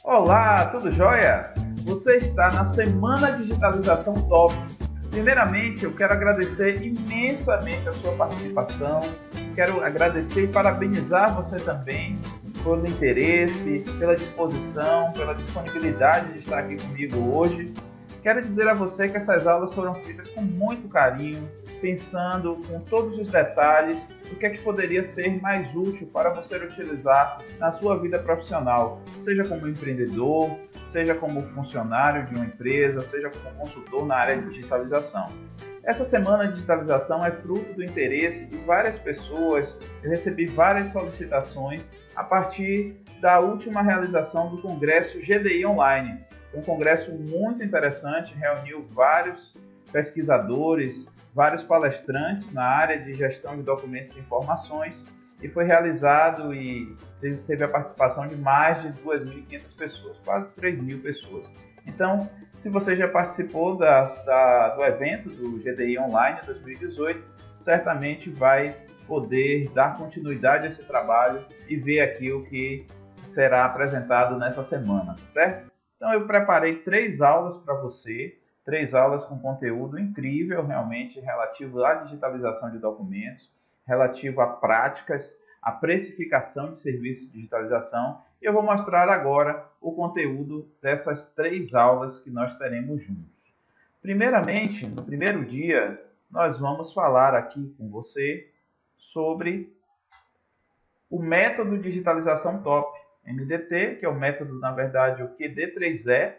Olá, tudo jóia? Você está na Semana Digitalização Top. Primeiramente, eu quero agradecer imensamente a sua participação. Quero agradecer e parabenizar você também pelo interesse, pela disposição, pela disponibilidade de estar aqui comigo hoje. Quero dizer a você que essas aulas foram feitas com muito carinho, pensando com todos os detalhes do que é que poderia ser mais útil para você utilizar na sua vida profissional, seja como empreendedor, seja como funcionário de uma empresa, seja como consultor na área de digitalização. Essa semana de digitalização é fruto do interesse de várias pessoas. Eu recebi várias solicitações a partir da última realização do Congresso GDI Online. Um congresso muito interessante, reuniu vários pesquisadores, vários palestrantes na área de gestão de documentos e informações e foi realizado e teve a participação de mais de 2.500 pessoas, quase 3.000 pessoas. Então, se você já participou do evento do GDI Online 2018, certamente vai poder dar continuidade a esse trabalho e ver aqui o que será apresentado nessa semana, certo? Então, eu preparei 3 aulas para você, 3 aulas com conteúdo incrível, realmente, relativo à digitalização de documentos, relativo a práticas, a precificação de serviços de digitalização. E eu vou mostrar agora o conteúdo dessas 3 aulas que nós teremos juntos. Primeiramente, no primeiro dia, nós vamos falar aqui com você sobre o método Digitalização Top, MDT, que é o método, na verdade, o QD3E,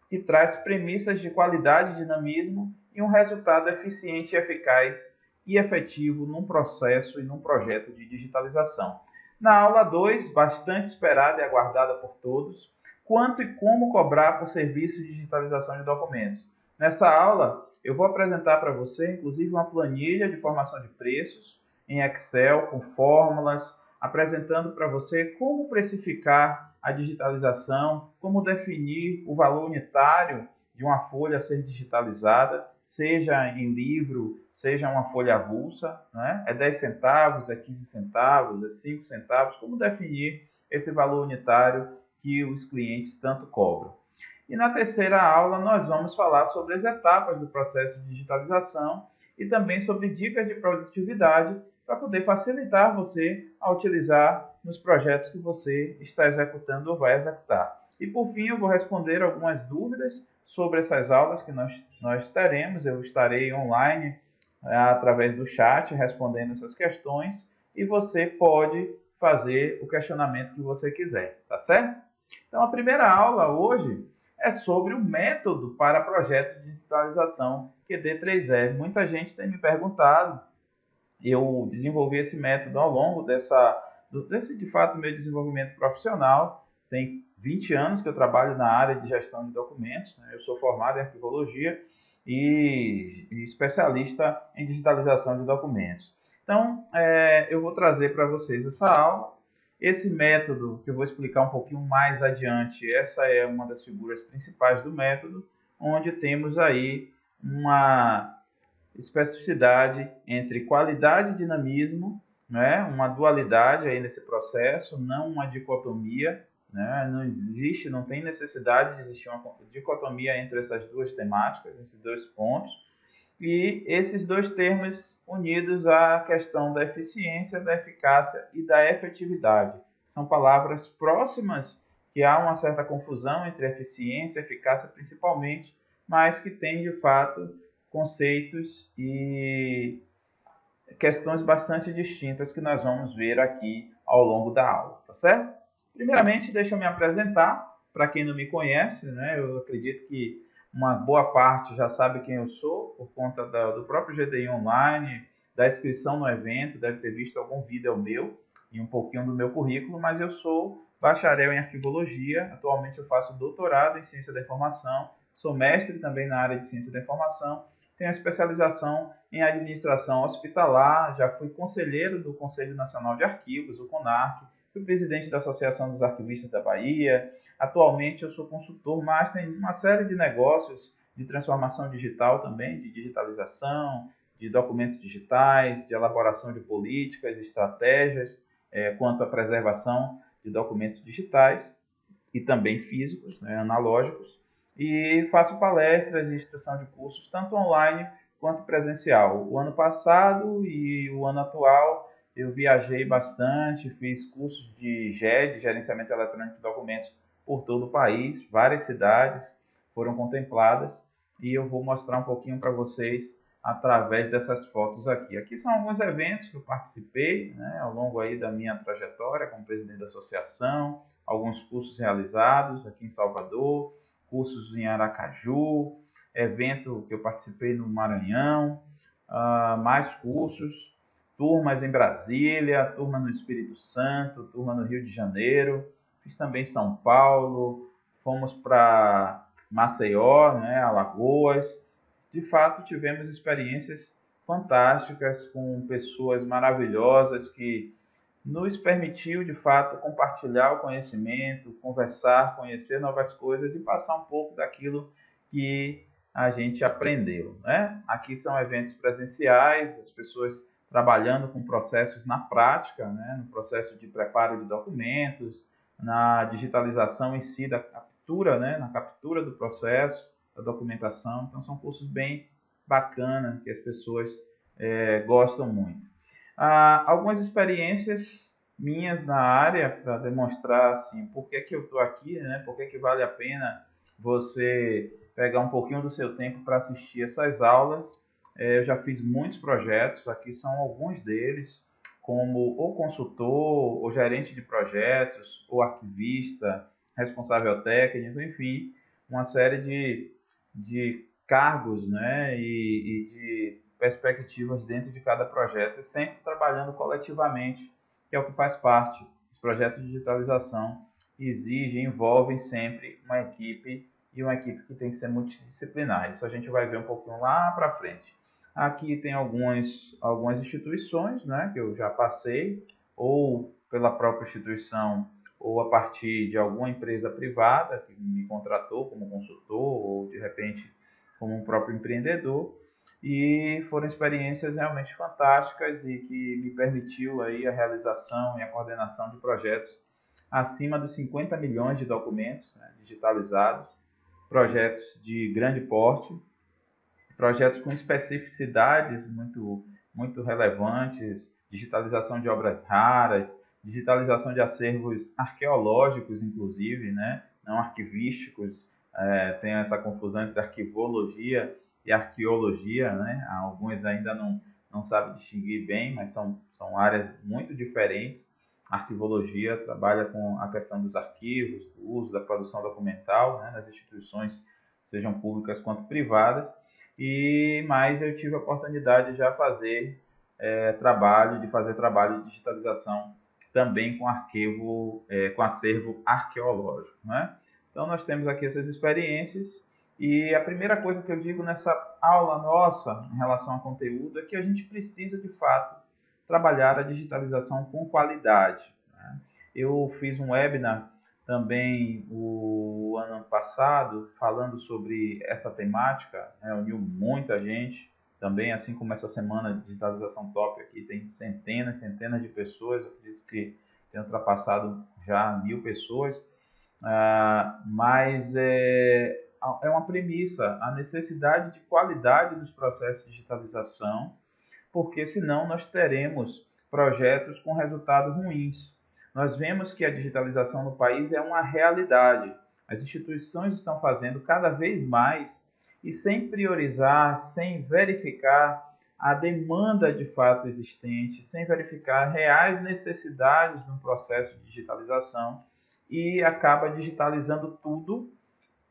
que traz premissas de qualidade e dinamismo e um resultado eficiente, eficaz e efetivo num processo e num projeto de digitalização. Na aula 2, bastante esperada e aguardada por todos, quanto e como cobrar por serviço de digitalização de documentos. Nessa aula, eu vou apresentar para você, inclusive, uma planilha de formação de preços em Excel, com fórmulas, apresentando para você como precificar a digitalização, como definir o valor unitário de uma folha a ser digitalizada, seja em livro, seja uma folha avulsa, né? É 10 centavos, é 15 centavos, é 5 centavos, como definir esse valor unitário que os clientes tanto cobram. E na terceira aula nós vamos falar sobre as etapas do processo de digitalização e também sobre dicas de produtividade para poder facilitar você a utilizar nos projetos que você está executando ou vai executar. E por fim, eu vou responder algumas dúvidas sobre essas aulas que nós teremos. Eu estarei online através do chat respondendo essas questões e você pode fazer o questionamento que você quiser, tá certo? Então, a primeira aula hoje é sobre o método para projetos de digitalização QD3E. Muita gente tem me perguntado. Eu desenvolvi esse método ao longo desse, de fato, meu desenvolvimento profissional. Tem 20 anos que eu trabalho na área de gestão de documentos, né? Eu sou formado em arquivologia e especialista em digitalização de documentos. Então, eu vou trazer para vocês essa aula. Esse método, que eu vou explicar um pouquinho mais adiante, essa é uma das figuras principais do método, onde temos aí uma especificidade entre qualidade e dinamismo, né? Uma dualidade aí nesse processo, não uma dicotomia, né? Não existe, não tem necessidade de existir uma dicotomia entre essas duas temáticas, esses dois pontos, e esses dois termos unidos à questão da eficiência, da eficácia e da efetividade. São palavras próximas, que há uma certa confusão entre eficiência e eficácia principalmente, mas que têm de fato conceitos e questões bastante distintas que nós vamos ver aqui ao longo da aula, tá certo? Primeiramente, deixa eu me apresentar, para quem não me conhece, né? Eu acredito que uma boa parte já sabe quem eu sou, por conta do próprio GDI Online, da inscrição no evento, deve ter visto algum vídeo meu e um pouquinho do meu currículo, mas eu sou bacharel em arquivologia, atualmente eu faço doutorado em ciência da informação, sou mestre também na área de ciência da informação, tenho especialização em administração hospitalar, já fui conselheiro do Conselho Nacional de Arquivos, o CONARC, fui presidente da Associação dos Arquivistas da Bahia, atualmente eu sou consultor, mas tem uma série de negócios de transformação digital também, de digitalização, de documentos digitais, de elaboração de políticas, estratégias quanto à preservação de documentos digitais. e também físicos, né, analógicos, e faço palestras e instrução de cursos, tanto online quanto presencial. O ano passado e o ano atual eu viajei bastante, fiz cursos de GED, Gerenciamento Eletrônico de Documentos, por todo o país, várias cidades foram contempladas, e eu vou mostrar um pouquinho para vocês através dessas fotos aqui. Aqui são alguns eventos que eu participei, né, ao longo aí da minha trajetória como presidente da associação, alguns cursos realizados aqui em Salvador, cursos em Aracaju, evento que eu participei no Maranhão, mais cursos, turmas em Brasília, turma no Espírito Santo, turma no Rio de Janeiro, fiz também São Paulo, fomos para Maceió, né, Alagoas. De fato, tivemos experiências fantásticas com pessoas maravilhosas que nos permitiu, de fato, compartilhar o conhecimento, conversar, conhecer novas coisas e passar um pouco daquilo que a gente aprendeu, né? Aqui são eventos presenciais, as pessoas trabalhando com processos na prática, né? No processo de preparo de documentos, na digitalização em si da captura, né? Na captura do processo, da documentação. Então, são cursos bem bacanas que as pessoas gostam muito. Algumas experiências minhas na área para demonstrar assim, por que eu estou aqui, né? Por que vale a pena você pegar um pouquinho do seu tempo para assistir essas aulas. Eu já fiz muitos projetos, aqui são alguns deles, como ou consultor, ou gerente de projetos, ou arquivista, responsável técnico, enfim, uma série de cargos, né? e de perspectivas dentro de cada projeto, sempre trabalhando coletivamente, que é o que faz parte. Os projetos de digitalização exigem, envolvem sempre uma equipe, e uma equipe que tem que ser multidisciplinar. Isso a gente vai ver um pouquinho lá para frente. Aqui tem algumas instituições, né, que eu já passei, ou pela própria instituição, ou a partir de alguma empresa privada que me contratou como consultor, ou de repente como um próprio empreendedor. E foram experiências realmente fantásticas e que me permitiu aí a realização e a coordenação de projetos acima dos 50 milhões de documentos, né, digitalizados, projetos de grande porte, projetos com especificidades muito relevantes, digitalização de obras raras, digitalização de acervos arqueológicos, inclusive, né, não arquivísticos. Tem essa confusão entre arquivologia e arqueologia, né? Alguns ainda não sabem distinguir bem, mas são áreas muito diferentes. A arquivologia trabalha com a questão dos arquivos, do uso da produção documental, né, nas instituições, sejam públicas quanto privadas. Mas eu tive a oportunidade de já fazer trabalho de digitalização também com com acervo arqueológico, né? Então nós temos aqui essas experiências. E a primeira coisa que eu digo nessa aula nossa em relação ao conteúdo é que a gente precisa, de fato, trabalhar a digitalização com qualidade, né? Eu fiz um webinar também o ano passado falando sobre essa temática, reuniu muita gente, também assim como essa semana de digitalização top aqui tem centenas de pessoas, eu acredito que tem ultrapassado já 1.000 pessoas, mas é uma premissa, a necessidade de qualidade dos processos de digitalização, porque senão nós teremos projetos com resultados ruins. Nós vemos que a digitalização no país é uma realidade. As instituições estão fazendo cada vez mais e sem priorizar, sem verificar a demanda de fato existente, sem verificar reais necessidades no processo de digitalização, e acaba digitalizando tudo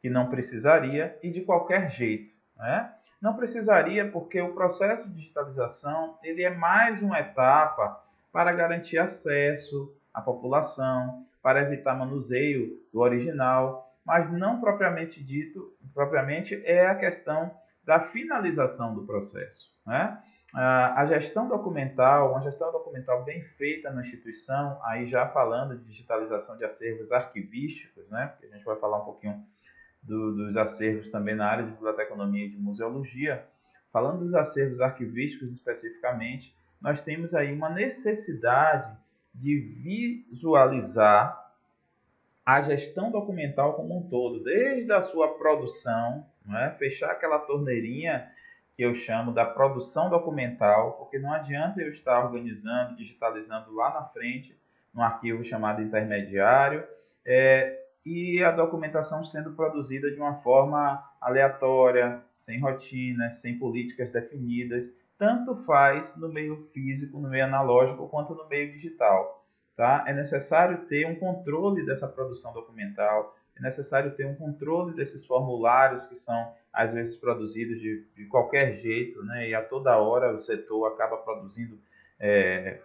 que não precisaria e de qualquer jeito, né? Não precisaria porque o processo de digitalização ele é mais uma etapa para garantir acesso à população, para evitar manuseio do original, mas não propriamente é a questão da finalização do processo, né? A gestão documental, uma gestão documental bem feita na instituição, aí já falando de digitalização de acervos arquivísticos, né? Porque a gente vai falar um pouquinho dos acervos também na área de biblioteconomia e de museologia. Falando dos acervos arquivísticos especificamente, nós temos aí uma necessidade de visualizar a gestão documental como um todo, desde a sua produção, não é? Fechar aquela torneirinha que eu chamo da produção documental, porque não adianta eu estar organizando, digitalizando lá na frente, num arquivo chamado intermediário, e a documentação sendo produzida de uma forma aleatória, sem rotinas, sem políticas definidas, tanto faz no meio físico, no meio analógico, quanto no meio digital. Tá? É necessário ter um controle dessa produção documental, é necessário ter um controle desses formulários que são, às vezes, produzidos de qualquer jeito, né? E a toda hora o setor acaba produzindo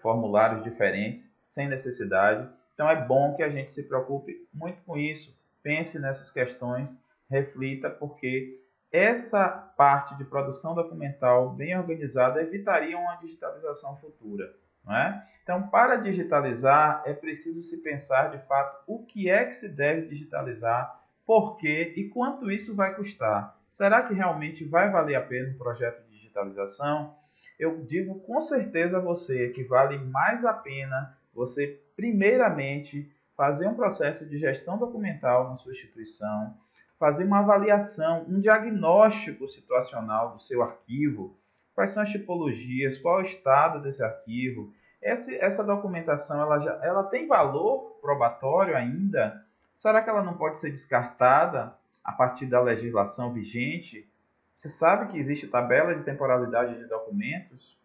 formulários diferentes, sem necessidade. Então é bom que a gente se preocupe muito com isso, pense nessas questões, reflita, porque essa parte de produção documental bem organizada evitaria uma digitalização futura. Não é? Então, para digitalizar, é preciso se pensar de fato o que é que se deve digitalizar, por quê e quanto isso vai custar. Será que realmente vai valer a pena um projeto de digitalização? Eu digo com certeza a você que vale mais a pena você, primeiramente, fazer um processo de gestão documental na sua instituição, fazer uma avaliação, um diagnóstico situacional do seu arquivo, quais são as tipologias, qual é o estado desse arquivo. Essa documentação ela tem valor probatório ainda? Será que ela não pode ser descartada a partir da legislação vigente? Você sabe que existe tabela de temporalidade de documentos?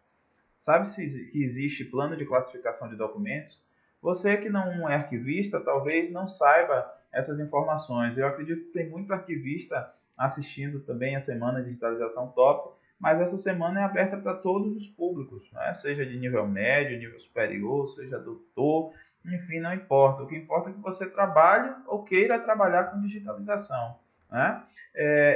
Sabe que existe plano de classificação de documentos? Você que não é arquivista, talvez não saiba essas informações. Eu acredito que tem muito arquivista assistindo também a Semana de Digitalização Top, mas essa semana é aberta para todos os públicos, né? Seja de nível médio, nível superior, seja doutor, enfim, não importa. O que importa é que você trabalhe ou queira trabalhar com digitalização, né?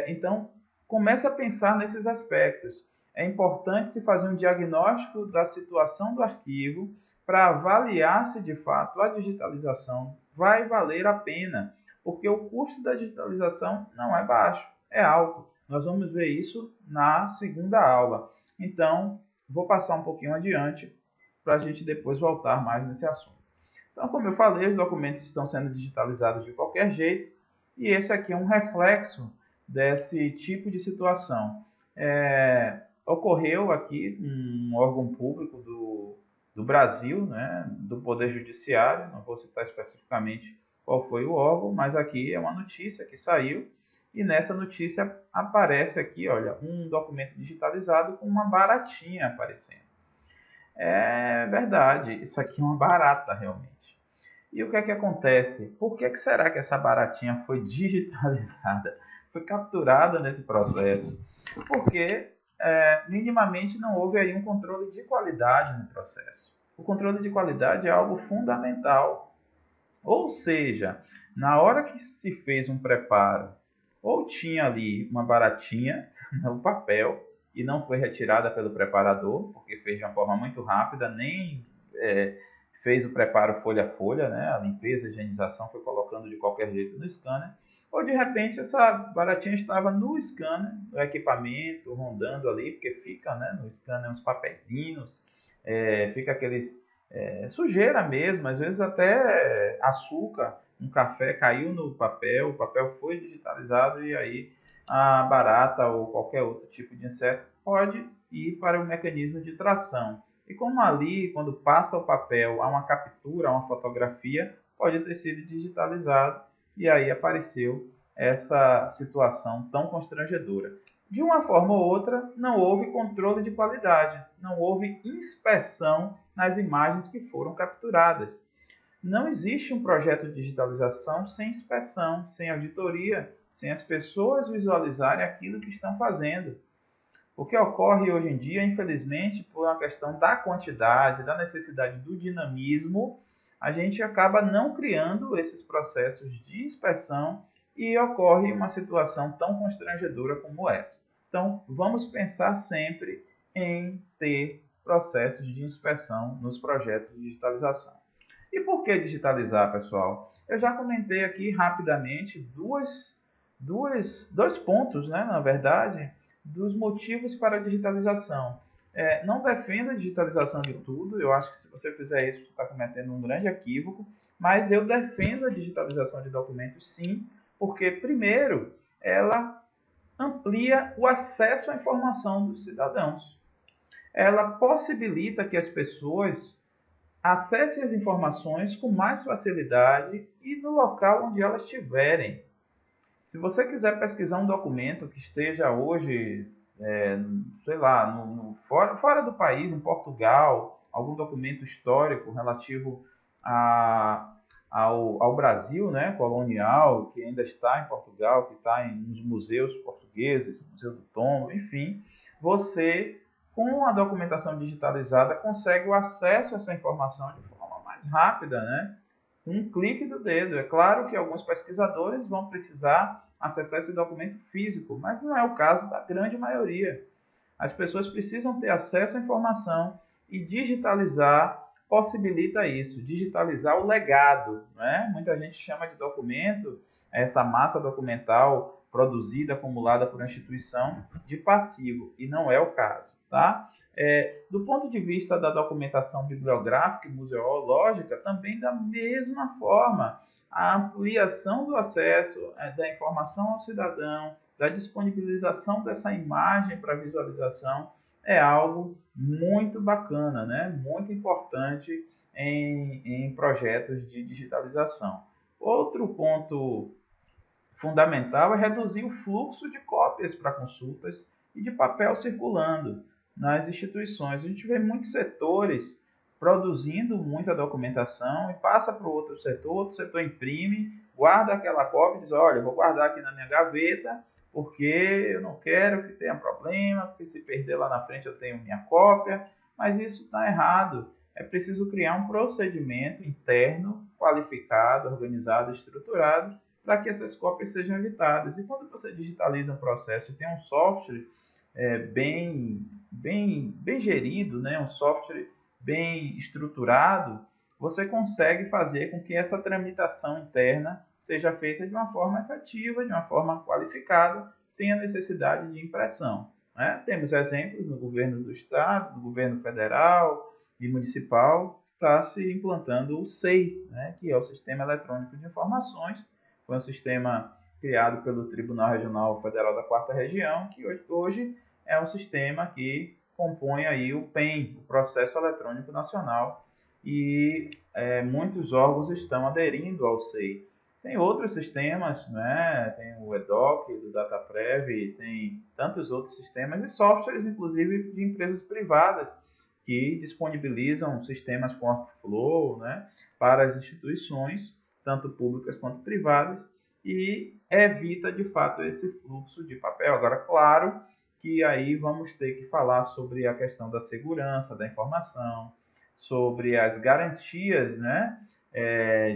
Então, comece a pensar nesses aspectos. É importante se fazer um diagnóstico da situação do arquivo para avaliar se de fato a digitalização vai valer a pena, porque o custo da digitalização não é baixo, é alto. Nós vamos ver isso na segunda aula. Então, vou passar um pouquinho adiante para a gente depois voltar mais nesse assunto. Então, como eu falei, os documentos estão sendo digitalizados de qualquer jeito e esse aqui é um reflexo desse tipo de situação. Ocorreu aqui um órgão público do Brasil, né, do Poder Judiciário, não vou citar especificamente qual foi o órgão, mas aqui é uma notícia que saiu. E nessa notícia aparece aqui, olha, um documento digitalizado com uma baratinha aparecendo. É verdade, isso aqui é uma barata realmente. E o que é que acontece? Por que será que essa baratinha foi digitalizada? Foi capturada nesse processo? Porque minimamente não houve aí um controle de qualidade no processo. O controle de qualidade é algo fundamental. Ou seja, na hora que se fez um preparo, ou tinha ali uma baratinha no papel e não foi retirada pelo preparador, porque fez de uma forma muito rápida, nem fez o preparo folha a folha, né? A limpeza, a higienização foi colocando de qualquer jeito no scanner, ou de repente essa baratinha estava no scanner, no equipamento, rondando ali, porque fica, né, no scanner uns papezinhos, fica aqueles sujeira mesmo, às vezes até açúcar, um café caiu no papel, o papel foi digitalizado e aí a barata ou qualquer outro tipo de inseto pode ir para o mecanismo de tração. E como ali, quando passa o papel, há uma captura, há uma fotografia, pode ter sido digitalizado e aí apareceu essa situação tão constrangedora. De uma forma ou outra, não houve controle de qualidade, não houve inspeção nas imagens que foram capturadas. Não existe um projeto de digitalização sem inspeção, sem auditoria, sem as pessoas visualizarem aquilo que estão fazendo. O que ocorre hoje em dia, infelizmente, por uma questão da quantidade, da necessidade do dinamismo, a gente acaba não criando esses processos de inspeção e ocorre uma situação tão constrangedora como essa. Então, vamos pensar sempre em ter processos de inspeção nos projetos de digitalização. E por que digitalizar, pessoal? Eu já comentei aqui rapidamente dois pontos, né, na verdade, dos motivos para a digitalização. Não defendo a digitalização de tudo, eu acho que se você fizer isso, você está cometendo um grande equívoco. Mas eu defendo a digitalização de documentos sim, porque primeiro ela amplia o acesso à informação dos cidadãos. Ela possibilita que as pessoas acessem as informações com mais facilidade e no local onde elas estiverem. Se você quiser pesquisar um documento que esteja hoje, sei lá, fora do país, em Portugal, algum documento histórico relativo ao Brasil, né, colonial, que ainda está em Portugal, que está nos museus portugueses, Museu do Tombo, enfim, você, com a documentação digitalizada, consegue o acesso a essa informação de forma mais rápida, né? Um clique do dedo. É claro que alguns pesquisadores vão precisar acessar esse documento físico, mas não é o caso da grande maioria. As pessoas precisam ter acesso à informação e digitalizar possibilita isso, digitalizar o legado, né? Muita gente chama de documento, essa massa documental produzida, acumulada por uma instituição, de passivo, e não é o caso, tá? Do ponto de vista da documentação bibliográfica e museológica, também da mesma forma, a ampliação do acesso da informação ao cidadão, da disponibilização dessa imagem para visualização, é algo muito bacana, né? Muito importante em projetos de digitalização. Outro ponto fundamental é reduzir o fluxo de cópias para consultas e de papel circulando nas instituições. A gente vê muitos setores produzindo muita documentação e passa para o outro setor imprime, guarda aquela cópia e diz, olha, eu vou guardar aqui na minha gaveta, porque eu não quero que tenha problema, porque se perder lá na frente eu tenho minha cópia, mas isso está errado. É preciso criar um procedimento interno, qualificado, organizado, estruturado, para que essas cópias sejam evitadas. E quando você digitaliza um processo e tem um software bem gerido, né? Um software bem estruturado, você consegue fazer com que essa tramitação interna seja feita de uma forma efetiva, de uma forma qualificada, sem a necessidade de impressão, né? Temos exemplos no governo do estado, no governo federal e municipal, está se implantando o SEI, né? Que é o Sistema Eletrônico de Informações. Foi um sistema criado pelo Tribunal Regional Federal da 4ª Região, que hoje é um sistema que compõe aí o PEN, o Processo Eletrônico Nacional, e muitos órgãos estão aderindo ao SEI. Tem outros sistemas, né? Tem o EDOC, do DataPrev, tem tantos outros sistemas e softwares, inclusive, de empresas privadas, que disponibilizam sistemas com workflow, né, para as instituições, tanto públicas quanto privadas, e evita, de fato, esse fluxo de papel. Agora, claro que aí vamos ter que falar sobre a questão da segurança da informação, sobre as garantias, né,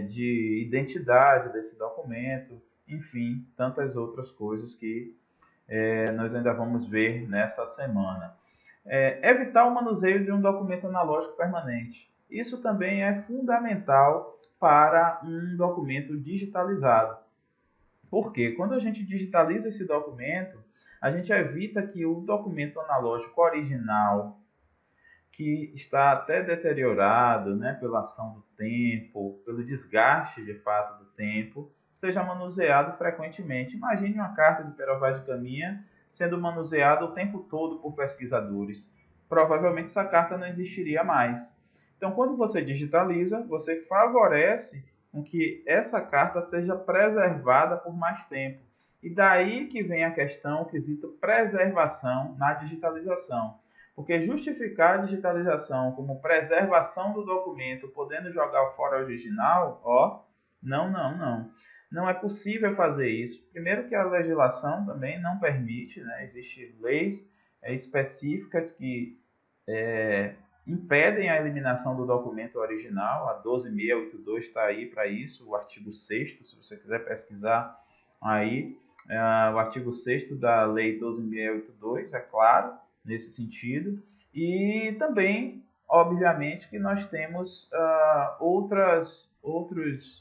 de identidade desse documento, enfim, tantas outras coisas que nós ainda vamos ver nessa semana. Evitar o manuseio de um documento analógico permanente. Isso também é fundamental para um documento digitalizado. Porque quando a gente digitaliza esse documento, a gente evita que o documento analógico original, que está até deteriorado, né, pela ação do tempo, pelo desgaste de fato do tempo, seja manuseado frequentemente. Imagine uma carta de Perovaz de Caminha sendo manuseada o tempo todo por pesquisadores. Provavelmente essa carta não existiria mais. Então, quando você digitaliza, você favorece com que essa carta seja preservada por mais tempo. E daí que vem a questão, o quesito preservação na digitalização. Porque justificar a digitalização como preservação do documento, podendo jogar fora o original, não. Não é possível fazer isso. Primeiro que a legislação também não permite, né? Existem leis específicas que impedem a eliminação do documento original. A 12.682 está aí para isso, o artigo 6º, se você quiser pesquisar aí, o artigo 6º da Lei 12.682, é claro, nesse sentido. E também, obviamente, que nós temos outros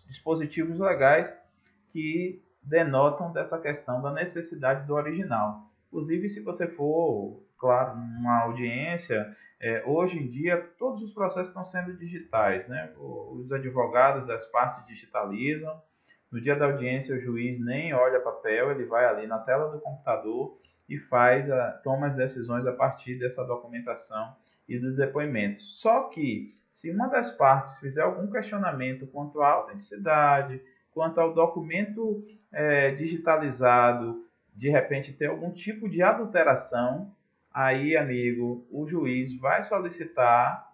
dispositivos legais que denotam dessa questão da necessidade do original. Inclusive, se você for, claro, numa audiência Hoje em dia, todos os processos estão sendo digitais, né? Os advogados das partes digitalizam. No dia da audiência, o juiz nem olha papel, ele vai ali na tela do computador e toma as decisões a partir dessa documentação e dos depoimentos. Só que, se uma das partes fizer algum questionamento quanto à autenticidade, quanto ao documento digitalizado, de repente ter algum tipo de adulteração, aí, amigo, o juiz vai solicitar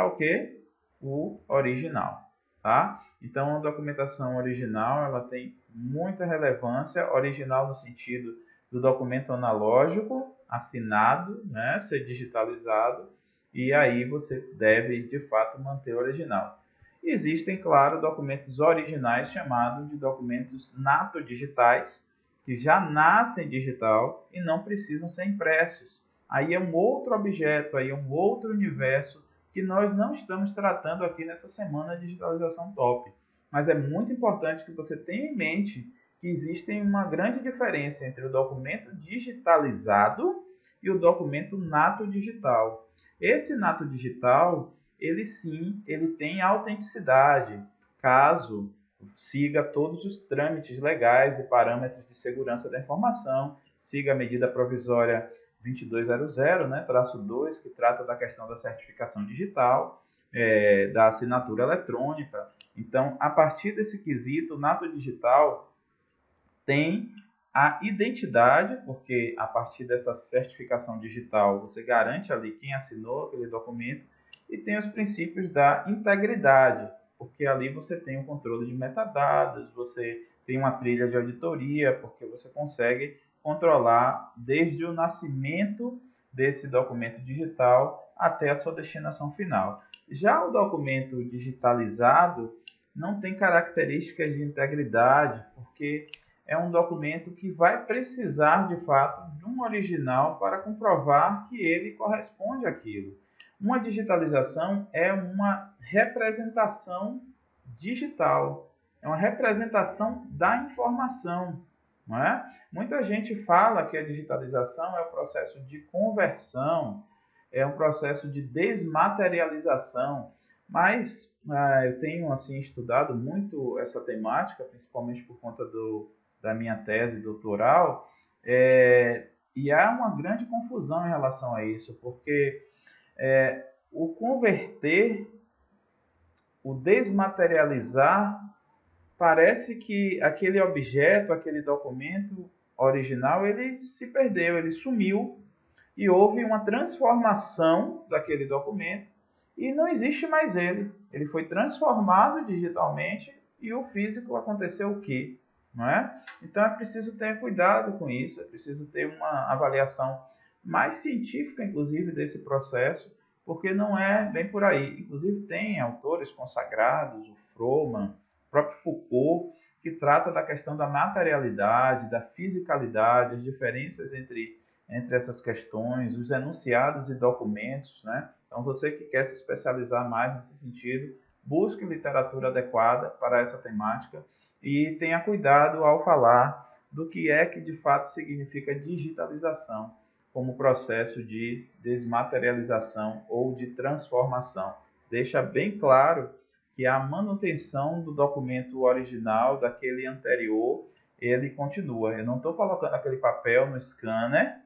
o quê? O original, tá? Então, a documentação original, ela tem muita relevância, original no sentido do documento analógico, assinado, né, ser digitalizado, e aí você deve, de fato, manter o original. Existem, claro, documentos originais chamados de documentos nato-digitais, que já nascem digital e não precisam ser impressos. Aí é um outro objeto, aí é um outro universo que nós não estamos tratando aqui nessa semana de digitalização top. Mas é muito importante que você tenha em mente que existe uma grande diferença entre o documento digitalizado e o documento nato digital. Esse nato digital, ele sim, ele tem autenticidade, caso siga todos os trâmites legais e parâmetros de segurança da informação, siga a medida provisória 2200, né, traço 2, que trata da questão da certificação digital, da assinatura eletrônica. Então, a partir desse quesito, o nato digital tem a identidade, porque a partir dessa certificação digital você garante ali quem assinou aquele documento, e tem os princípios da integridade, porque ali você tem um controle de metadados, você tem uma trilha de auditoria, porque você consegue controlar desde o nascimento desse documento digital até a sua destinação final. Já o documento digitalizado não tem características de integridade, porque é um documento que vai precisar, de fato, de um original para comprovar que ele corresponde àquilo. Uma digitalização é uma representação digital, é uma representação da informação, não é? Muita gente fala que a digitalização é o processo de conversão, é um processo de desmaterialização, mas eu tenho assim estudado muito essa temática, principalmente por conta da minha tese doutoral, e há uma grande confusão em relação a isso, porque o converter, o desmaterializar, parece que aquele objeto, aquele documento original, ele se perdeu, ele sumiu e houve uma transformação daquele documento e não existe mais ele. Ele foi transformado digitalmente e o físico aconteceu o quê? Não é? Então é preciso ter cuidado com isso, é preciso ter uma avaliação mais científica, inclusive, desse processo, porque não é bem por aí. Inclusive tem autores consagrados, o Froman, o próprio Foucault, que trata da questão da materialidade, da fisicalidade, as diferenças entre essas questões, os enunciados e documentos, né? Então você que quer se especializar mais nesse sentido, busque literatura adequada para essa temática e tenha cuidado ao falar do que é que de fato significa digitalização como processo de desmaterialização ou de transformação. Deixa bem claro que a manutenção do documento original, daquele anterior, ele continua. Eu não estou colocando aquele papel no scanner,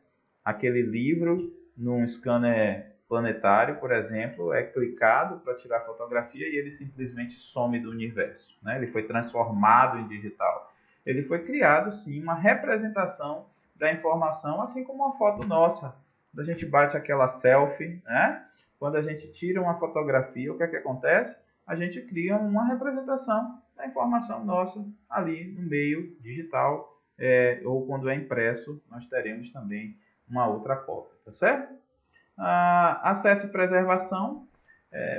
aquele livro num scanner planetário, por exemplo, é clicado para tirar fotografia e ele simplesmente some do universo, né? Ele foi transformado em digital. Ele foi criado, sim, uma representação da informação, assim como uma foto nossa. Quando a gente bate aquela selfie, né? Quando a gente tira uma fotografia, o que é que acontece? A gente cria uma representação da informação nossa ali no meio digital, ou quando é impresso, nós teremos também uma outra cópia, tá certo? Acesso e preservação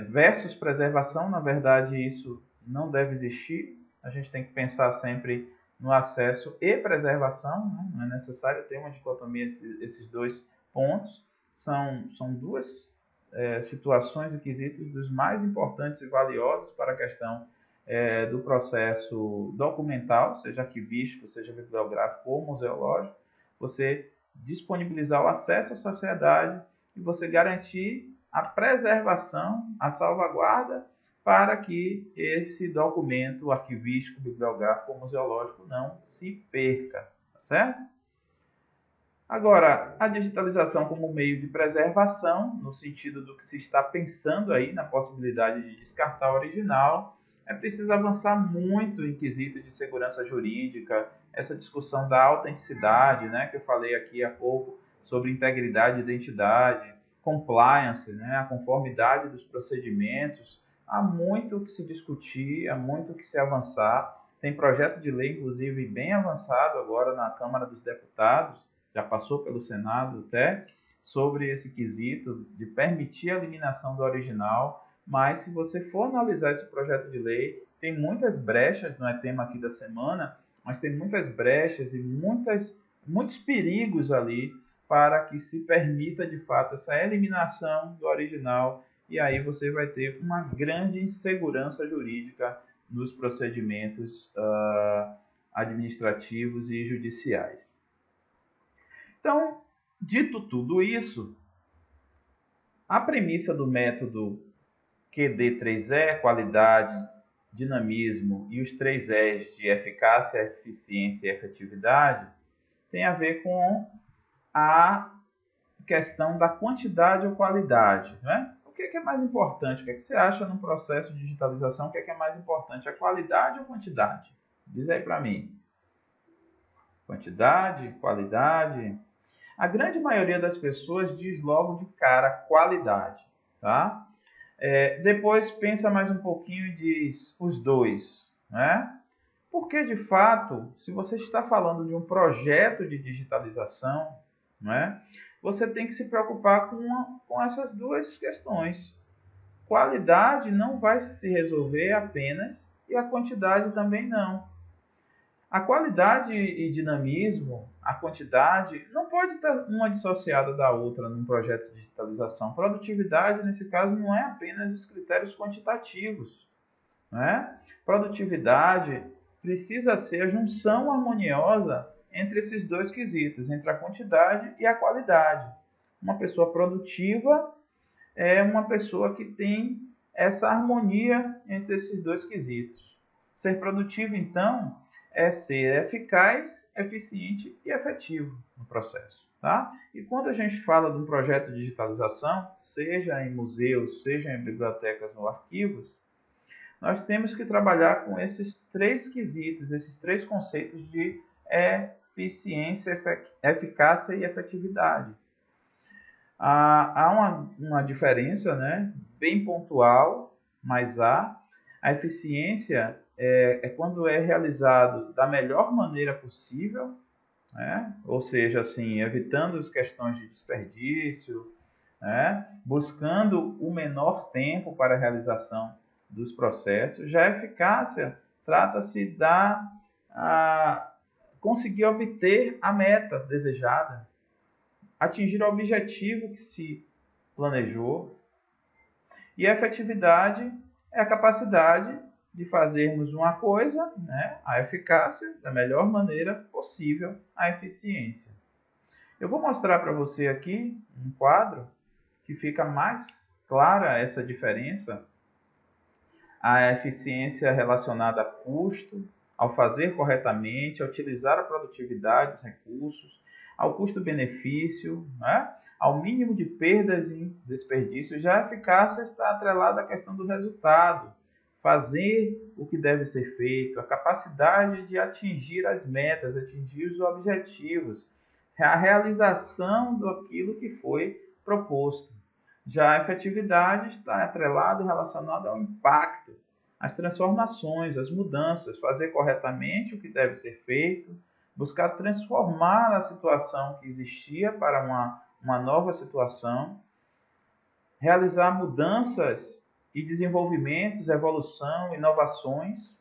versus preservação, na verdade isso não deve existir, a gente tem que pensar sempre no acesso e preservação, né? Não é necessário ter uma dicotomia entre esses dois pontos, são duas situações e quesitos dos mais importantes e valiosos para a questão do processo documental, seja arquivístico, seja bibliográfico ou museológico, você disponibilizar o acesso à sociedade e você garantir a preservação, a salvaguarda, para que esse documento arquivístico, bibliográfico ou museológico não se perca, tá certo? Agora, a digitalização como meio de preservação, no sentido do que se está pensando aí na possibilidade de descartar o original, é preciso avançar muito em quesito de segurança jurídica, essa discussão da autenticidade, né, que eu falei aqui há pouco, sobre integridade e identidade, compliance, né, a conformidade dos procedimentos. Há muito o que se discutir, há muito o que se avançar. Tem projeto de lei, inclusive, bem avançado agora na Câmara dos Deputados, já passou pelo Senado até, sobre esse quesito de permitir a eliminação do original, mas se você for analisar esse projeto de lei, tem muitas brechas, não é tema aqui da semana, mas tem muitas brechas e muitos perigos ali para que se permita de fato essa eliminação do original, e aí você vai ter uma grande insegurança jurídica nos procedimentos administrativos e judiciais. Então, dito tudo isso, a premissa do método QD3E, qualidade, dinamismo, e os 3 E's de eficácia, eficiência e efetividade, tem a ver com a questão da quantidade ou qualidade, né? O que é mais importante? O que você acha no processo de digitalização? O que é mais importante? A qualidade ou quantidade? Diz aí para mim. Quantidade, qualidade. A grande maioria das pessoas diz logo de cara qualidade, tá? Depois pensa mais um pouquinho e diz os dois, né? Porque, de fato, se você está falando de um projeto de digitalização, né, você tem que se preocupar com essas duas questões. Qualidade não vai se resolver apenas e a quantidade também não. A qualidade e dinamismo, a quantidade, não pode estar uma dissociada da outra num projeto de digitalização. Produtividade, nesse caso, não é apenas os critérios quantitativos, né? Produtividade precisa ser a junção harmoniosa entre esses dois quesitos, entre a quantidade e a qualidade. Uma pessoa produtiva é uma pessoa que tem essa harmonia entre esses dois quesitos. Ser produtivo, então, é ser eficaz, eficiente e efetivo no processo, tá? E quando a gente fala de um projeto de digitalização, seja em museus, seja em bibliotecas ou arquivos, nós temos que trabalhar com esses 3 quesitos, esses 3 conceitos de eficiência, eficácia e efetividade. Há uma diferença, né, bem pontual, mas há. A eficiência é quando é realizado da melhor maneira possível, né? Ou seja, assim, evitando as questões de desperdício, né? Buscando o menor tempo para a realização dos processos. Já a eficácia trata-se conseguir obter a meta desejada, atingir o objetivo que se planejou. E a efetividade é a capacidade de fazermos uma coisa, né, a eficácia, da melhor maneira possível, a eficiência. Eu vou mostrar para você aqui um quadro que fica mais clara essa diferença. A eficiência relacionada a custo, ao fazer corretamente, a utilizar a produtividade dos recursos, ao custo-benefício, né? Ao mínimo de perdas e desperdícios. Já a eficácia está atrelada à questão do resultado, fazer o que deve ser feito, a capacidade de atingir as metas, atingir os objetivos, a realização daquilo que foi proposto. Já a efetividade está atrelada e relacionada ao impacto, às transformações, às mudanças, fazer corretamente o que deve ser feito, buscar transformar a situação que existia para uma nova situação, realizar mudanças e desenvolvimentos, evolução, inovações,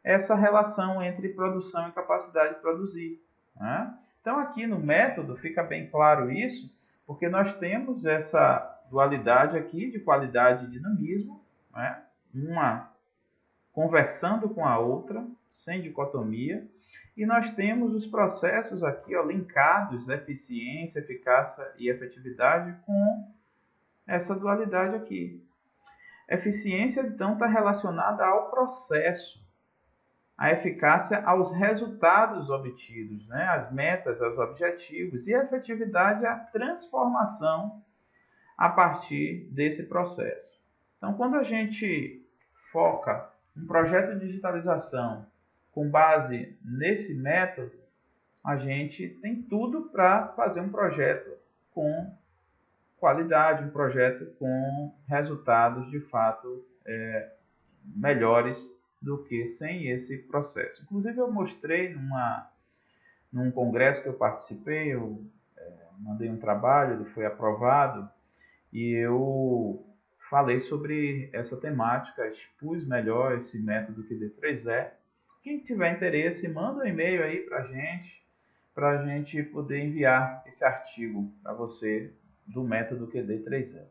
essa relação entre produção e capacidade de produzir, né? Então, aqui no método fica bem claro isso, porque nós temos essa dualidade aqui de qualidade e dinamismo, né? Uma conversando com a outra, sem dicotomia, E nós temos os processos aqui, ó, linkados, eficiência, eficácia e efetividade, com essa dualidade aqui. Eficiência, então, está relacionada ao processo. A eficácia aos resultados obtidos, né? As metas, aos objetivos. E a efetividade, a transformação a partir desse processo. Então, quando a gente foca um projeto de digitalização com base nesse método, a gente tem tudo para fazer um projeto com qualidade, um projeto com resultados de fato melhores do que sem esse processo. Inclusive, eu mostrei num congresso que eu participei, eu mandei um trabalho, ele foi aprovado, e eu falei sobre essa temática, expus melhor esse método QD3E. Quem tiver interesse, manda um e-mail aí para a gente poder enviar esse artigo para você do método QD3E.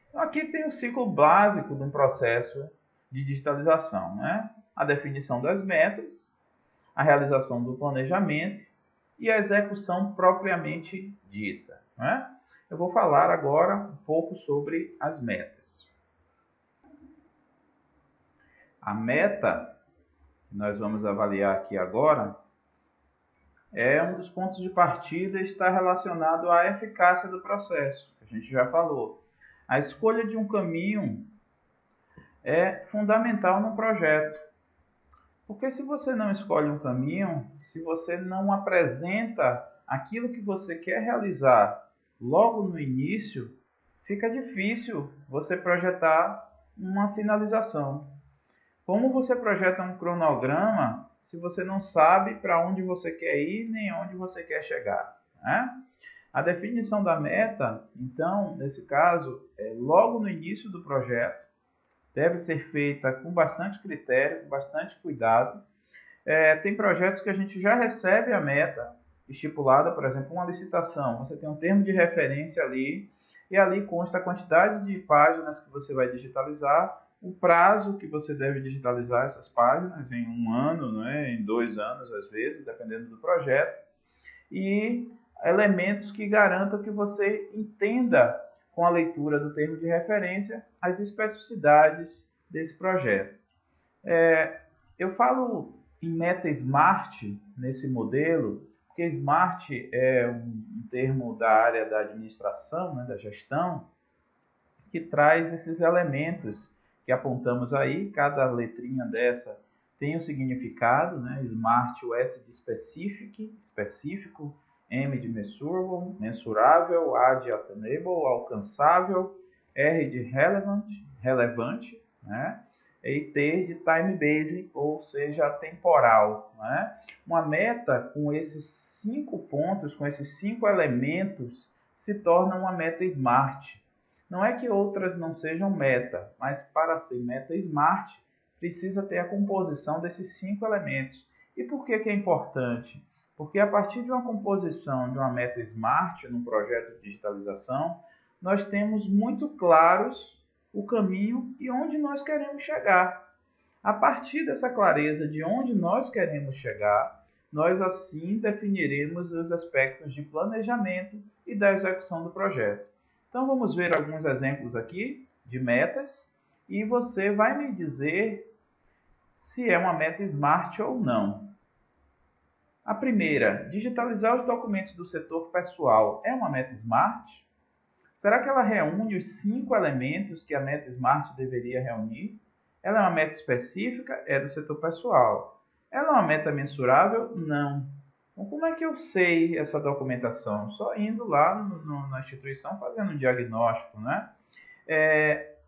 Então, aqui tem o ciclo básico de um processo de digitalização, né? A definição das metas, a realização do planejamento e a execução propriamente dita, né? Eu vou falar agora um pouco sobre as metas. A meta que nós vamos avaliar aqui agora é um dos pontos de partida e está relacionado à eficácia do processo, que a gente já falou. A escolha de um caminho é fundamental no projeto. Porque se você não escolhe um caminho, se você não apresenta aquilo que você quer realizar logo no início, fica difícil você projetar uma finalização. Como você projeta um cronograma se você não sabe para onde você quer ir nem onde você quer chegar, né? A definição da meta, então, nesse caso, é logo no início do projeto, deve ser feita com bastante critério, com bastante cuidado. Tem projetos que a gente já recebe a meta estipulada, por exemplo, uma licitação. Você tem um termo de referência ali, e ali consta a quantidade de páginas que você vai digitalizar, o prazo que você deve digitalizar essas páginas, em 1 ano, né, em 2 anos, às vezes, dependendo do projeto, e elementos que garantam que você entenda, com a leitura do termo de referência, as especificidades desse projeto. Eu falo em meta SMART nesse modelo, porque SMART é um termo da área da administração, né, da gestão, que traz esses elementos que apontamos aí. Cada letrinha dessa tem um significado, né? SMART, o S de specific, específico, M de measurable, mensurável, A de attainable, alcançável, R de relevant, relevante, né? E T de time-based, ou seja, temporal, né? Uma meta com esses 5 pontos, com esses 5 elementos, se torna uma meta SMART. Não é que outras não sejam meta, mas para ser meta SMART, precisa ter a composição desses 5 elementos. E por que é importante? Porque a partir de uma composição de uma meta SMART num projeto de digitalização, nós temos muito claros o caminho e onde nós queremos chegar. A partir dessa clareza de onde nós queremos chegar, nós assim definiremos os aspectos de planejamento e da execução do projeto. Então vamos ver alguns exemplos aqui de metas e você vai me dizer se é uma meta SMART ou não. A primeira, digitalizar os documentos do setor pessoal, é uma meta SMART? Será que ela reúne os 5 elementos que a meta SMART deveria reunir? Ela é uma meta específica? É do setor pessoal. Ela é uma meta mensurável? Não. Então, como é que eu sei essa documentação? Só indo lá na instituição fazendo um diagnóstico, né?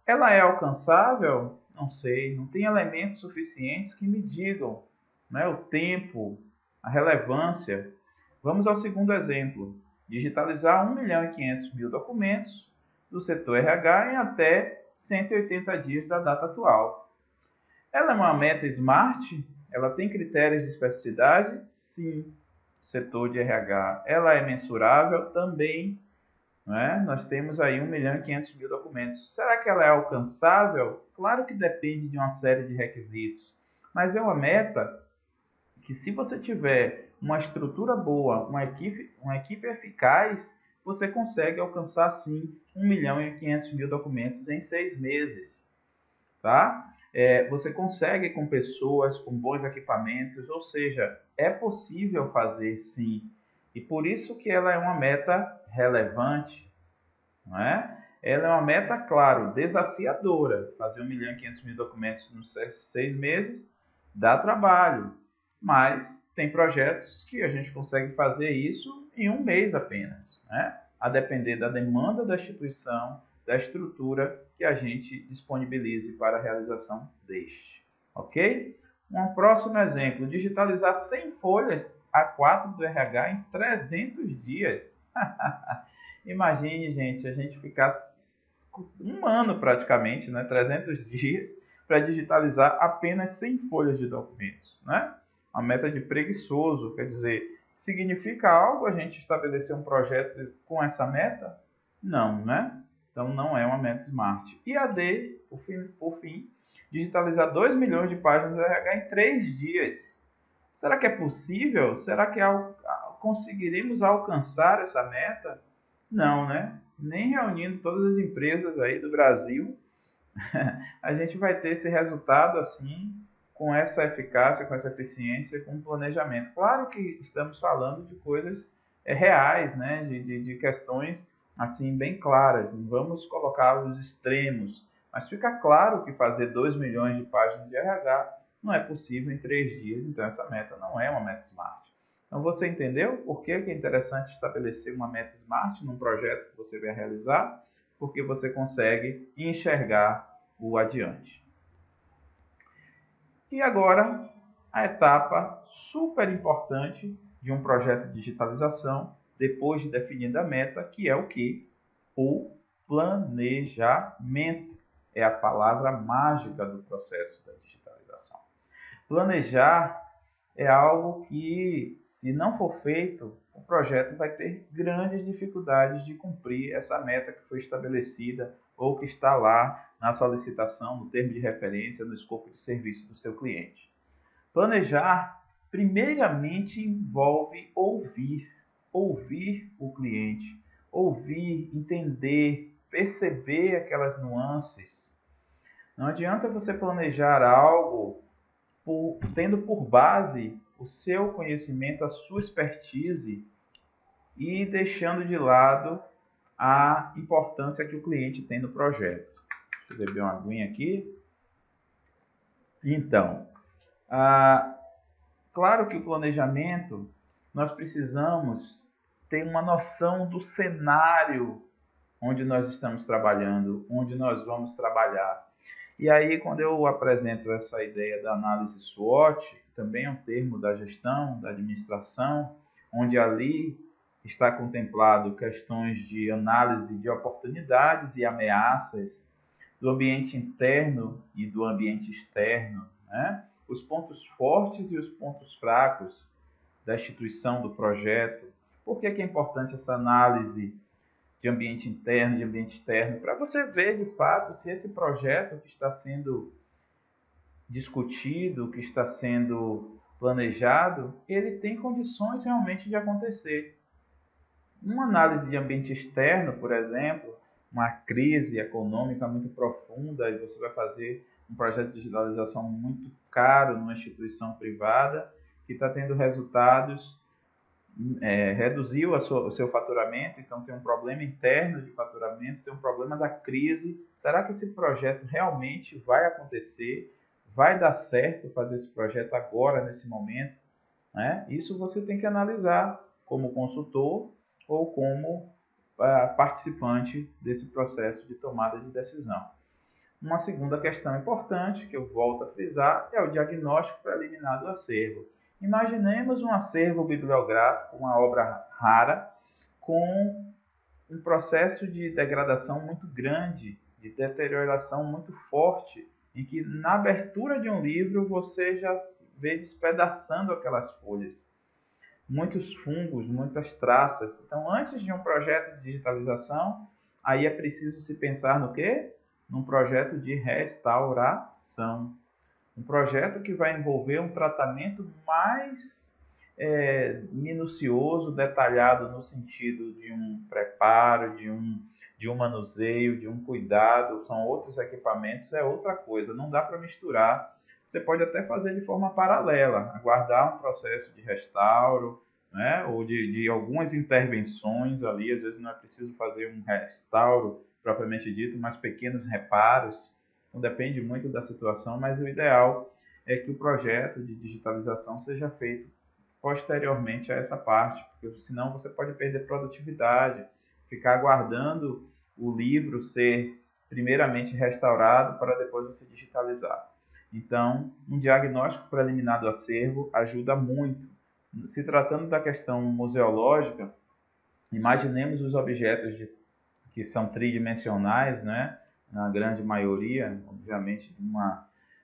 Ela é alcançável? Não sei. Não tem elementos suficientes que me digam, né, o tempo, a relevância. Vamos ao segundo exemplo. Digitalizar 1.500.000 documentos do setor RH em até 180 dias da data atual. Ela é uma meta SMART? Ela tem critérios de especificidade? Sim. Setor de RH. Ela é mensurável? Também. Né? Nós temos aí 1.500.000 documentos. Será que ela é alcançável? Claro que depende de uma série de requisitos. Mas é uma meta que se você tiver uma estrutura boa, uma equipe eficaz, você consegue alcançar sim 1.500.000 documentos em 6 meses, tá? Você consegue com pessoas, com bons equipamentos, ou seja, é possível fazer sim. E por isso que ela é uma meta relevante, não é? Ela é uma meta, claro, desafiadora. Fazer 1.500.000 documentos nos 6 meses dá trabalho, mas tem projetos que a gente consegue fazer isso em 1 mês apenas, né? A depender da demanda da instituição, da estrutura que a gente disponibilize para a realização deste, ok? Um próximo exemplo, digitalizar 100 folhas A4 do RH em 300 dias. Imagine, gente, a gente ficar 1 ano praticamente, né, 300 dias, para digitalizar apenas 100 folhas de documentos, né? A meta de preguiçoso, quer dizer, significa algo a gente estabelecer um projeto com essa meta? Não, né? Então não é uma meta SMART. E a D, por fim, digitalizar 2 milhões de páginas do RH em 3 dias. Será que é possível? Será que conseguiremos alcançar essa meta? Não, né? Nem reunindo todas as empresas aí do Brasil, a gente vai ter esse resultado assim, com essa eficácia, com essa eficiência, com planejamento. Claro que estamos falando de coisas reais, né? De questões assim bem claras. Não vamos colocar os extremos, mas fica claro que fazer 2 milhões de páginas de RH não é possível em 3 dias, então essa meta não é uma meta SMART. Então você entendeu por que é interessante estabelecer uma meta SMART num projeto que você vai realizar? Porque você consegue enxergar o adiante. E agora, a etapa super importante de um projeto de digitalização, depois de definida a meta, que é o quê? O planejamento. É a palavra mágica do processo da digitalização. Planejar é algo que, se não for feito, o projeto vai ter grandes dificuldades de cumprir essa meta que foi estabelecida ou que está lá na solicitação, no termo de referência, no escopo de serviço do seu cliente. Planejar, primeiramente, envolve ouvir o cliente, ouvir, entender, perceber aquelas nuances. Não adianta você planejar algo tendo por base o seu conhecimento, a sua expertise e deixando de lado a importância que o cliente tem no projeto. Deixa eu beber uma aguinha aqui. Então, claro que o planejamento, nós precisamos ter uma noção do cenário onde nós estamos trabalhando, onde nós vamos trabalhar. E aí, quando eu apresento essa ideia da análise SWOT, também é um termo da gestão, da administração, onde ali está contemplado questões de análise de oportunidades e ameaças do ambiente interno e do ambiente externo, né? Os pontos fortes e os pontos fracos da instituição, do projeto. Por que é importante essa análise de ambiente interno, de ambiente externo? Para você ver, de fato, se esse projeto que está sendo discutido, que está sendo planejado, ele tem condições realmente de acontecer. Uma análise de ambiente externo, por exemplo, uma crise econômica muito profunda, e você vai fazer um projeto de digitalização muito caro numa instituição privada, que está tendo resultados, reduziu o seu faturamento, então tem um problema interno de faturamento, tem um problema da crise. Será que esse projeto realmente vai acontecer? Vai dar certo fazer esse projeto agora, nesse momento? Né? Isso você tem que analisar como consultor ou como participante desse processo de tomada de decisão. Uma segunda questão importante, que eu volto a frisar, é o diagnóstico preliminar do acervo. Imaginemos um acervo bibliográfico, uma obra rara, com um processo de degradação muito grande, de deterioração muito forte, em que na abertura de um livro você já vê despedaçando aquelas folhas. Muitos fungos, muitas traças. Então, antes de um projeto de digitalização, aí é preciso se pensar no quê? Num projeto de restauração. Um projeto que vai envolver um tratamento mais minucioso, detalhado no sentido de um preparo, de um manuseio, de um cuidado, são outros equipamentos, é outra coisa, não dá para misturar. Você pode até fazer de forma paralela, aguardar um processo de restauro, né, ou de algumas intervenções ali, às vezes não é preciso fazer um restauro propriamente dito, mas pequenos reparos, então depende muito da situação, mas o ideal é que o projeto de digitalização seja feito posteriormente a essa parte, porque senão você pode perder produtividade, ficar aguardando o livro ser primeiramente restaurado para depois você digitalizar. Então, um diagnóstico preliminar do acervo ajuda muito. Se tratando da questão museológica, imaginemos os objetos que são tridimensionais, né? Na grande maioria, obviamente,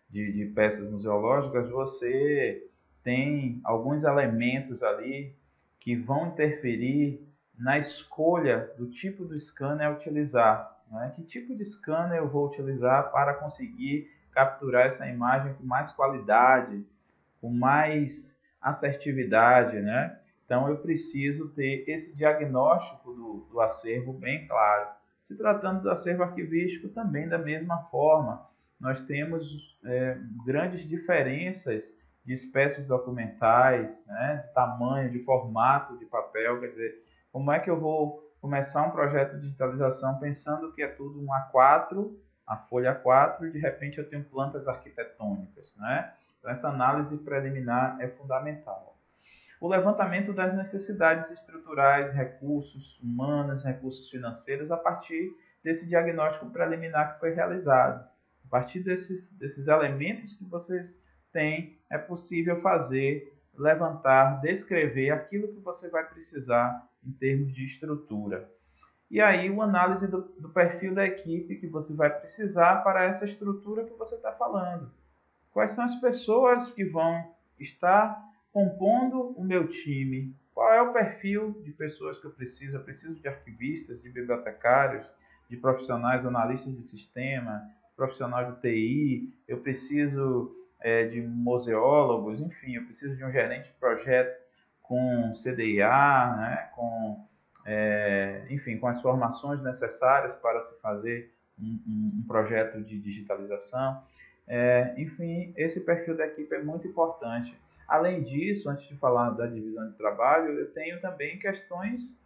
de peças museológicas, você tem alguns elementos ali que vão interferir na escolha do tipo do scanner a utilizar. Né? Que tipo de scanner eu vou utilizar para conseguir capturar essa imagem com mais qualidade, com mais assertividade, né? Então eu preciso ter esse diagnóstico do acervo bem claro. Se tratando do acervo arquivístico, também da mesma forma. Nós temos grandes diferenças de espécies documentais, né, de tamanho, de formato de papel, quer dizer, como é que eu vou começar um projeto de digitalização pensando que é tudo um A4, a folha A4, e de repente eu tenho plantas arquitetônicas, né? Então essa análise preliminar é fundamental. O levantamento das necessidades estruturais, recursos humanos, recursos financeiros, a partir desse diagnóstico preliminar que foi realizado. A partir desses elementos que vocês têm, é possível fazer, levantar, descrever aquilo que você vai precisar em termos de estrutura. E aí, uma análise do perfil da equipe que você vai precisar para essa estrutura que você está falando. Quais são as pessoas que vão estar compondo o meu time? Qual é o perfil de pessoas que eu preciso? Eu preciso de arquivistas, de bibliotecários, de profissionais analistas de sistema, profissional de TI, eu preciso de museólogos, enfim, eu preciso de um gerente de projeto com CDIA, né, enfim, com as formações necessárias para se fazer um projeto de digitalização. Enfim, esse perfil da equipe é muito importante. Além disso, antes de falar da divisão de trabalho, eu tenho também questões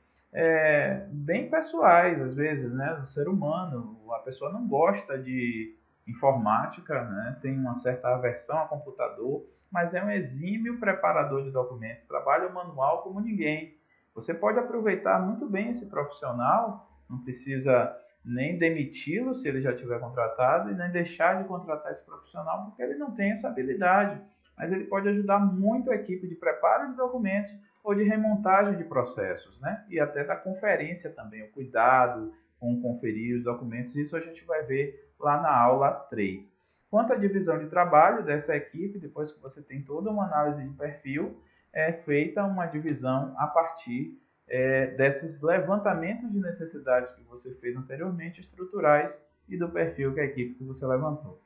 bem pessoais, às vezes, né, do ser humano. A pessoa não gosta de informática, né, tem uma certa aversão a computador, mas é um exímio preparador de documentos, trabalha o manual como ninguém. Você pode aproveitar muito bem esse profissional, não precisa nem demiti-lo se ele já tiver contratado e nem deixar de contratar esse profissional porque ele não tem essa habilidade, mas ele pode ajudar muito a equipe de preparo de documentos ou de remontagem de processos, né? E até da conferência também, o cuidado com conferir os documentos, isso a gente vai ver lá na aula 3. Quanto à divisão de trabalho dessa equipe, depois que você tem toda uma análise de perfil, é feita uma divisão a partir desses levantamentos de necessidades que você fez anteriormente, estruturais, e do perfil que a equipe que você levantou.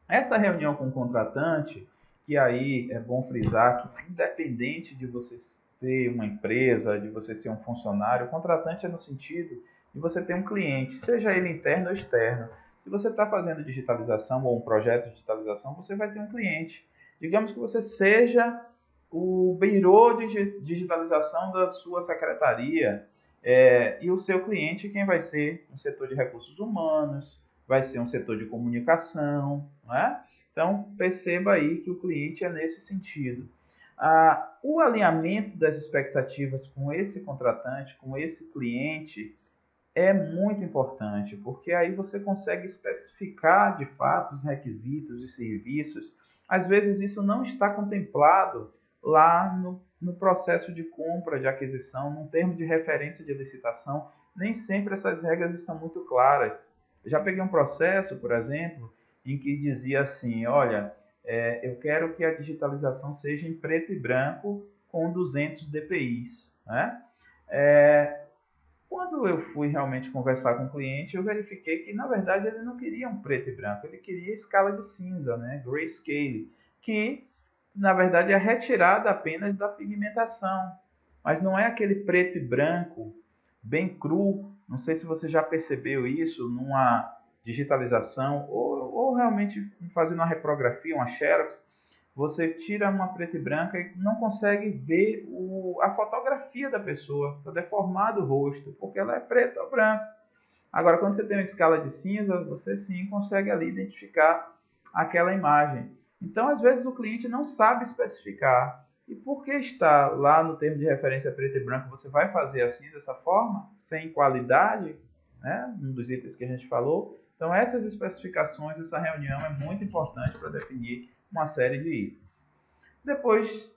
Essa reunião com o contratante, que aí é bom frisar que independente de você ter uma empresa, de você ser um funcionário, o contratante é no sentido de você ter um cliente, seja ele interno ou externo. Se você está fazendo digitalização ou um projeto de digitalização, você vai ter um cliente. Digamos que você seja o birô de digitalização da sua secretaria e o seu cliente, quem vai ser um setor de recursos humanos, vai ser um setor de comunicação, não é? Então, perceba aí que o cliente é nesse sentido. O alinhamento das expectativas com esse contratante, com esse cliente, é muito importante, porque aí você consegue especificar de fato os requisitos, os serviços. Às vezes isso não está contemplado lá no processo de compra, de aquisição, num termo de referência de licitação, nem sempre essas regras estão muito claras. Eu já peguei um processo, por exemplo, em que dizia assim, olha, eu quero que a digitalização seja em preto e branco com 200 dpi, né? Quando eu fui realmente conversar com o cliente, eu verifiquei que, na verdade, ele não queria um preto e branco, ele queria escala de cinza, né? Grayscale, que, na verdade, é retirada apenas da pigmentação, mas não é aquele preto e branco bem cru. Não sei se você já percebeu isso numa digitalização ou realmente fazendo uma reprografia, uma xerox. Você tira uma preta e branca e não consegue ver a fotografia da pessoa. Está deformado o rosto, porque ela é preta ou branca. Agora, quando você tem uma escala de cinza, você sim consegue ali identificar aquela imagem. Então, às vezes, o cliente não sabe especificar. E por que está lá no termo de referência preto e branco, você vai fazer assim, dessa forma, sem qualidade, né? Um dos itens que a gente falou. Então, essas especificações, essa reunião é muito importante para definir uma série de itens. Depois,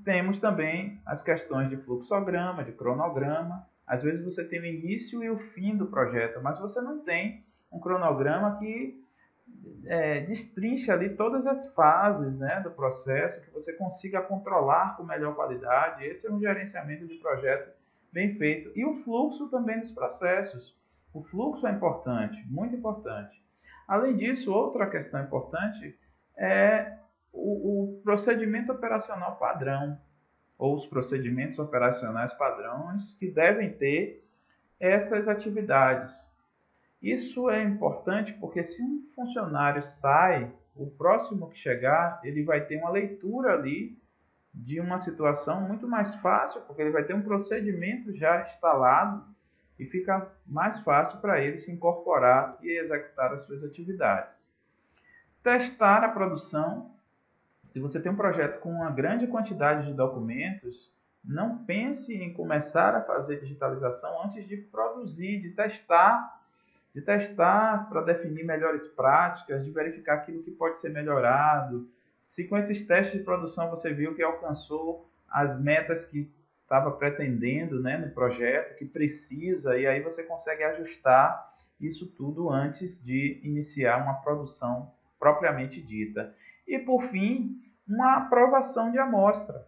temos também as questões de fluxograma, de cronograma. Às vezes você tem o início e o fim do projeto, mas você não tem um cronograma que destrincha ali todas as fases, né, do processo, que você consiga controlar com melhor qualidade. Esse é um gerenciamento de projeto bem feito. E o fluxo também dos processos. O fluxo é importante, muito importante. Além disso, outra questão importante é o procedimento operacional padrão, ou os procedimentos operacionais padrões que devem ter essas atividades. Isso é importante porque se um funcionário sai, o próximo que chegar, ele vai ter uma leitura ali de uma situação muito mais fácil, porque ele vai ter um procedimento já instalado e fica mais fácil para ele se incorporar e executar as suas atividades. Testar a produção. Se você tem um projeto com uma grande quantidade de documentos, não pense em começar a fazer digitalização antes de produzir, de testar para definir melhores práticas, de verificar aquilo que pode ser melhorado. Se com esses testes de produção você viu que alcançou as metas que estava pretendendo, né, no projeto, que precisa, e aí você consegue ajustar isso tudo antes de iniciar uma produção propriamente dita. E, por fim, uma aprovação de amostra,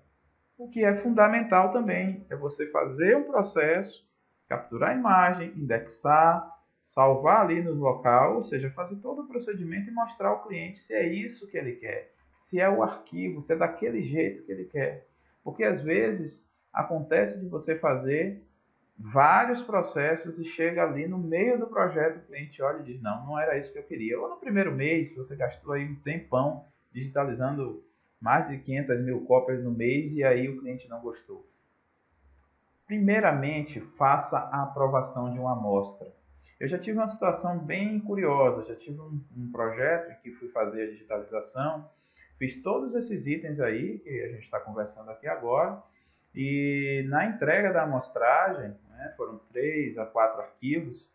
o que é fundamental também, é você fazer um processo, capturar a imagem, indexar, salvar ali no local, ou seja, fazer todo o procedimento e mostrar ao cliente se é isso que ele quer, se é o arquivo, se é daquele jeito que ele quer. Porque, às vezes, acontece de você fazer vários processos e chega ali no meio do projeto, o cliente olha e diz, não era isso que eu queria. Ou no primeiro mês, você gastou aí um tempão digitalizando mais de 500 mil cópias no mês e aí o cliente não gostou. Primeiramente, faça a aprovação de uma amostra. Eu já tive uma situação bem curiosa, já tive um projeto em que fui fazer a digitalização, fiz todos esses itens aí que a gente está conversando aqui agora, e na entrega da amostragem, né, foram 3 a 4 arquivos,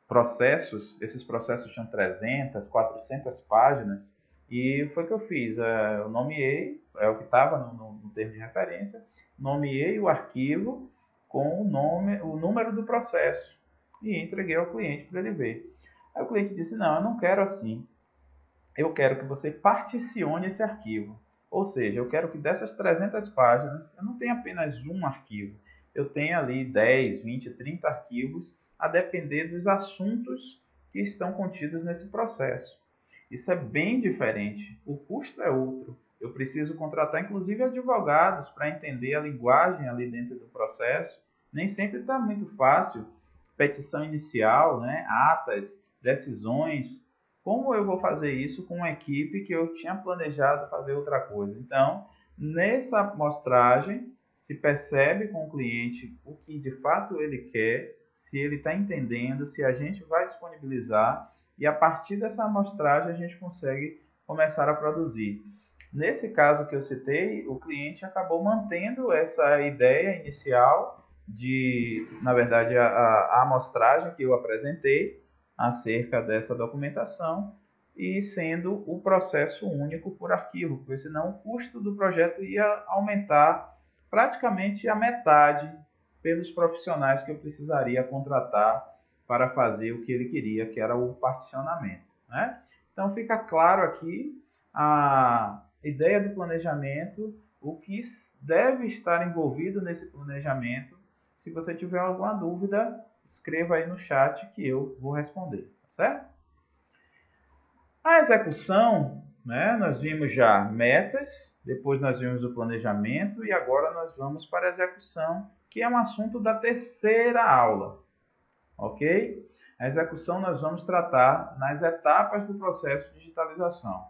processos, esses processos tinham 300, 400 páginas, e foi o que eu fiz, eu nomeei, é o que estava no termo de referência, nomeei o arquivo com o número do processo e entreguei ao cliente para ele ver. Aí o cliente disse, não, eu não quero assim, eu quero que você particione esse arquivo. Ou seja, eu quero que dessas 300 páginas, eu não tenha apenas um arquivo, eu tenha ali 10, 20, 30 arquivos, a depender dos assuntos que estão contidos nesse processo. Isso é bem diferente, o custo é outro. Eu preciso contratar, inclusive, advogados para entender a linguagem ali dentro do processo. Nem sempre está muito fácil. Petição inicial, né? Atas, decisões. Como eu vou fazer isso com uma equipe que eu tinha planejado fazer outra coisa? Então, nessa amostragem, se percebe com o cliente o que de fato ele quer, se ele está entendendo, se a gente vai disponibilizar, e a partir dessa amostragem a gente consegue começar a produzir. Nesse caso que eu citei, o cliente acabou mantendo essa ideia inicial de, na verdade, a amostragem que eu apresentei acerca dessa documentação e sendo o processo único por arquivo, porque senão o custo do projeto ia aumentar praticamente a metade pelos profissionais que eu precisaria contratar para fazer o que ele queria, que era o particionamento, né? Então fica claro aqui a ideia do planejamento, o que deve estar envolvido nesse planejamento Se você tiver alguma dúvida, escreva aí no chat que eu vou responder, tá certo? A execução, né, nós vimos já metas, depois nós vimos o planejamento e agora nós vamos para a execução, que é um assunto da terceira aula, ok? A execução nós vamos tratar nas etapas do processo de digitalização.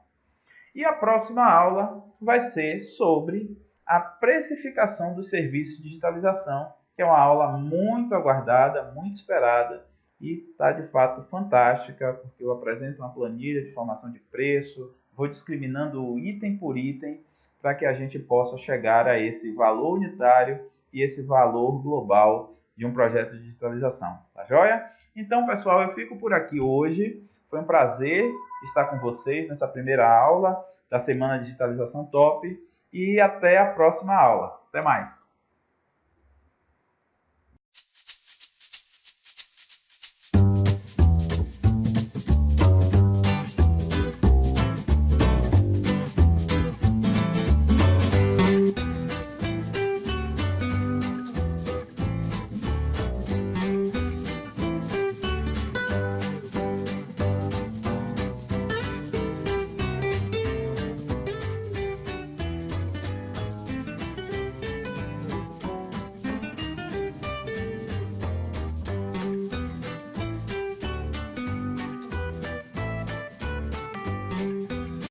E a próxima aula vai ser sobre a precificação dos serviços de digitalização, que é uma aula muito aguardada, muito esperada e está de fato fantástica, porque eu apresento uma planilha de formação de preço, vou discriminando item por item para que a gente possa chegar a esse valor unitário e esse valor global de um projeto de digitalização. Tá joia? Então, pessoal, eu fico por aqui hoje. Foi um prazer estar com vocês nessa primeira aula da Semana Digitalização Top e até a próxima aula. Até mais!